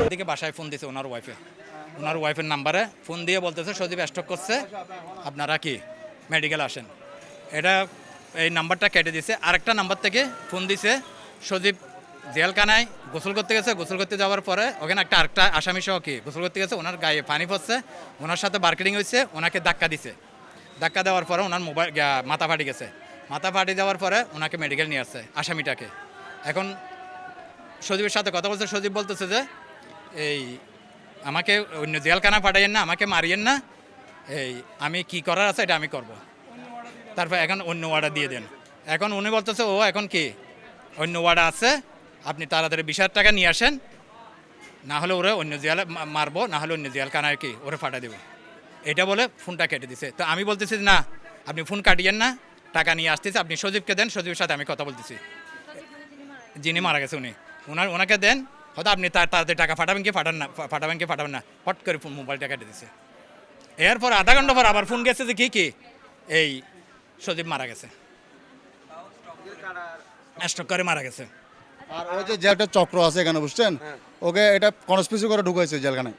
এদিকে বাসায় ফোন দিয়েছে ওনার ওয়াইফের নাম্বারে ফোন দিয়ে বলতেছে সজীব স্ট্রোক করছে, আপনারা কি মেডিকেল আসেন। এটা এই নাম্বারটা কেটে দিয়েছে। আরেকটা নাম্বার থেকে ফোন দিছে, সজীব জেলখানায় গোসল করতে গেছে, গোসল করতে যাওয়ার পরে ওখানে আরেকটা আসামি সহ কি গোসল করতে গেছে, ওনার গায়ে পানি পড়ছে, ওনার সাথে বার্কেটিং হয়েছে, ওনাকে ধাক্কা দিছে। ধাক্কা দেওয়ার পরে ওনার মাথা ফাটি গেছে। মাথা ফাটি দেওয়ার পরে ওনাকে মেডিকেল নিয়ে আসছে আসামিটাকে। এখন সজীবের সাথে কথা বলছে, সজীব বলতেছে যে এই আমাকে অন্য জেলখানা পাঠাইয়েন না, আমাকে মারিয়েন না, এই আমি কি করার আছে এটা আমি করব। তারপর এখন অন্য ওয়ার্ডার দিয়ে দেন। এখন উনি বলতেছে ও এখন কি অন্য ওয়ার্ডার আছে, আপনি তাড়াতাড়ি 20,000 টাকা নিয়ে আসেন, না হলে ওরা অন্য জেলে মারবো, না হলে অন্য জেলখানায় কি ওরা ফাটা দেবো। এটা বলে ফোনটা কেটে দিছে। তো আমি বলতেছি না, আপনি ফোন কাটিয়েন না, টাকা নিয়ে আসতেছে, আপনি সজীবকে দেন, সজীবের সাথে আমি কথা বলতেছি। যিনি মারা গেছে ওনাকে দেন, হয়তো আপনি তাড়াতাড়ি টাকা ফাটাবেন কি ফাটাবেন না, হট করে ফোন মোবাইলটা কেটে দিছে। এরপর আধা ঘন্টা পর আবার ফোন গেছে যে কি এই সজীব মারা গেছে, স্ট্রোক করে মারা গেছে। আর ওই যে একটা চক্র আছে এখানে, বুঝছেন, ওকে এটা কনস্পিরেসি করে ঢুকাইছে জেলখানায়।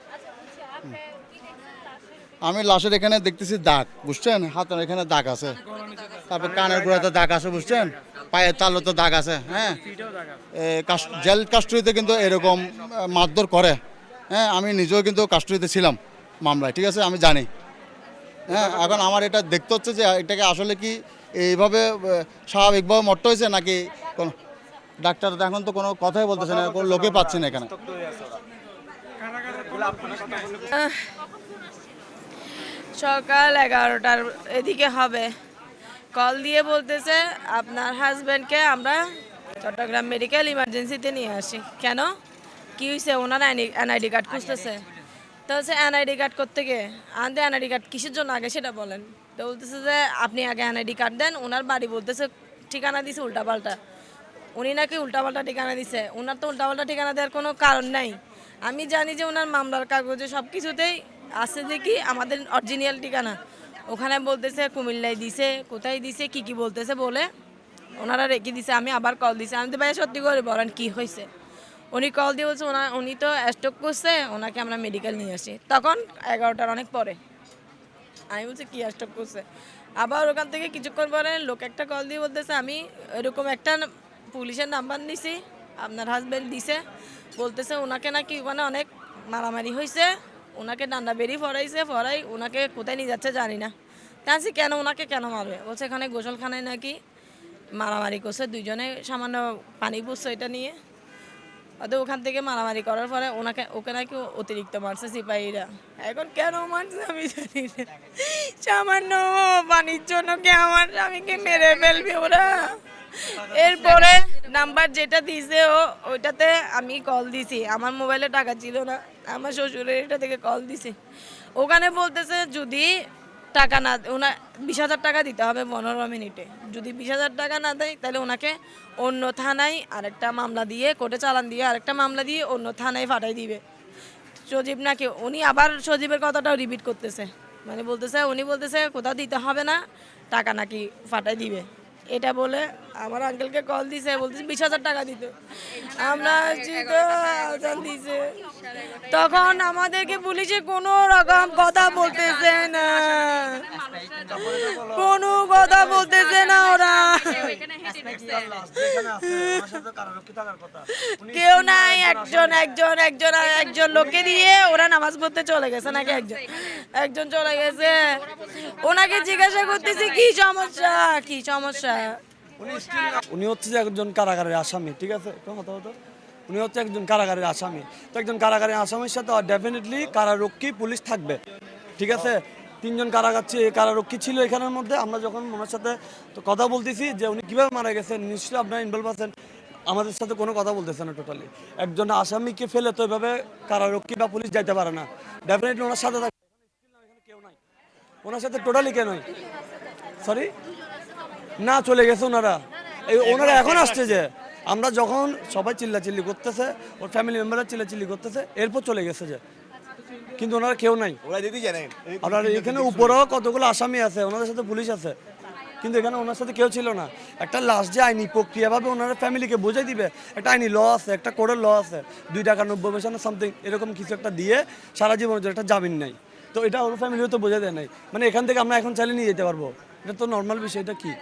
আমি লাশের এখানে দেখতেছি দাগ, বুঝছেন, হাতের এখানে দাগ আছে, তারপর কানের গোড়াতে দাগ আছে, বুঝছেন, পায়ের তালুতে দাগ আছে। হ্যাঁ, জেল কাস্টডিতে কিন্তু এরকম মারধর করে। হ্যাঁ, আমি নিজেও কিন্তু কাস্টডিতে ছিলাম মামলায়, ঠিক আছে, আমি জানি। হ্যাঁ, এখন আমার এটা দেখতে হচ্ছে যে এটাকে আসলে কি এইভাবে স্বাভাবিকভাবে মরতে হয়েছে নাকি কোন ডাক্তার এখন তো কোনো কথাই বলতেছে না, কোনো লোকে পাচ্ছে না এখানে। সকাল 11টার এদিকে হবে, কল দিয়ে বলতেছে আপনার হাজব্যান্ডকে আমরা চট্টগ্রাম মেডিকেল ইমার্জেন্সিতে নিয়ে আসি। কেন, কি হয়েছে? ওনার এনআইডি কার্ড খুঁজতেছে। তো হচ্ছে এনআইডি কার্ড করতে গিয়ে আনতে, এনআইডি কার্ড কিসের জন্য আগে সেটা বলেন। তো বলতেছে যে আপনি আগে এনআইডি কার্ড দেন। ওনার বাড়ি বলতেছে ঠিকানা দিছে উল্টাপাল্টা, উনি নাকি উল্টাপাল্টা ঠিকানা দিছে। ওনার তো উল্টাপাল্টা ঠিকানা দেওয়ার কোনো কারণ নাই। আমি জানি যে ওনার মামলার কাগজে সব কিছুতেই আছে যে কি আমাদের অরিজিনাল ঠিকানা। ওখানে বলতেছে কুমিল্লায় দিছে, কোথায় দিছে, কি বলতেছে বলে ওনারা রেখে দিছে। আমি আবার কল দিছে, আমি তো ভাই সত্যি করে বলেন কি হয়েছে। উনি কল দিয়ে বলছে উনি তো স্ট্রোক করছে, ওনাকে আমরা মেডিকেল নিয়ে আসি। তখন 11টার অনেক পরে। আমি বলছি কি স্ট্রোক করছে। আবার ওখান থেকে কিছুক্ষণ পরে লোক একটা কল দিয়ে বলতেছে আমি এরকম একটা পুলিশের নাম্বার নিছি, আপনার হাজব্যান্ড দিছে, বলতেছে ওনাকে নাকি ওখানে অনেক মারামারি হয়েছে, ওনাকে ডান্ডা বেরি ফরাই ওনাকে কোথায় নিয়ে যাচ্ছে জানি না। তাই কেন ওনাকে কেন মারবে? বলছে এখানে গোসলখানায় নাকি মারামারি করছে, দুইজনে সামান্য পানি পড়ছে এটা নিয়ে। অতএব ওখান থেকে মারামারি করার পরে ওকে নাকি অতিরিক্ত মারছে সিপাহীরা। এখন কেন মারছে আমি জানি না, সামান্য পানির জন্য কে আমার স্বামীকে মেরে ফেলবে ওরা। এরপরে নাম্বার যেটা দিয়েছে ওইটাতে আমি কল দিছি, আমার মোবাইলে টাকা ছিল না, আমার শ্বশুরের এটা থেকে কল দিছি। ওখানে বলতেছে যদি টাকা না, 20,000 টাকা দিতে হবে 15 মিনিটে। যদি 20,000 টাকা না দেয় তাহলে ওনাকে অন্য থানায় আরেকটা মামলা দিয়ে, কোর্টে চালান দিয়ে আরেকটা মামলা দিয়ে অন্য থানায় পাঠাই দিবে। সজীব নাকি উনি আবার সজীবের কথাটাও রিপিট করতেছে, মানে উনি বলতেছে কোথাও দিতে হবে না, টাকা নাকি পাঠাই দিবে। এটা বলে আমার আঙ্কেলকে কল দিছে, বলতেছে 20,000 টাকা দিতে। আমরা দিছে, তখন আমাদেরকে পুলিশে কোনো রকম কথা বলতেছে না, কোনো কথা বলতেছে না ওরা, কেউ নাই। একজন লোককে দিয়ে ওরা নামাজ পড়তে চলে গেছে নাকি, একজন চলে গেছে। ওনাকে জিজ্ঞাসা করতেছি কি সমস্যা। উনি হচ্ছে যে একজন কারাগারের আসামি, ঠিক আছে, উনি হচ্ছে একজন কারাগারের আসামি। তো একজন কারাগারের আসামির সাথে ডেফিনেটলি কারারক্ষী পুলিশ থাকবে, ঠিক আছে। 3জন কারারক্ষী ছিল এখানের মধ্যে। আমরা যখন ওনার সাথে তো কথা বলতেছি যে উনি কীভাবে মারা গেছেন, নিশ্চয়ই আপনারা ইনভলভ আছেন, আমাদের সাথে কোনো কথা বলতেছে না টোটালি। একজন আসামিকে ফেলে তো এভাবে কারারক্ষী বা পুলিশ যাইতে পারে না, ডেফিনেটলি ওনার সাথে থাকবে। কেউ নাই ওনার সাথে, টোটালি কেউ নাই, সরি না, চলে গেছে ওনারা এখন আসছে যে আমরা যখন সবাই চিল্লাচিল্লি করতেছে, ওর ফ্যামিলি মেম্বাররা চিল্লাচিল্লি করতেছে, এরপর চলে গেছে যে, কিন্তু ওনারা কেউ নাই। আপনার এখানে উপরেও কতগুলো আসামি আছে, ওনাদের সাথে পুলিশ আছে, কিন্তু এখানে ওনার সাথে কেউ ছিল না। একটা লাস্ট যে আইনি প্রক্রিয়াভাবে ওনারা ফ্যামিলিকে বোঝাই দিবে, একটা আইনি ল আছে, একটা কোর্টের ল আছে, 2 টাকা 90 পয়সা না সামথিং এরকম কিছু একটা দিয়ে সারা জীবনের জন্য একটা জামিন নেই। তো এটা ওর ফ্যামিলিও তো বোঝা দেয় নাই, মানে এখান থেকে আমরা এখন চালিয়ে নিয়ে যেতে পারবো, এটা তো নর্মাল বিষয়, এটা কি?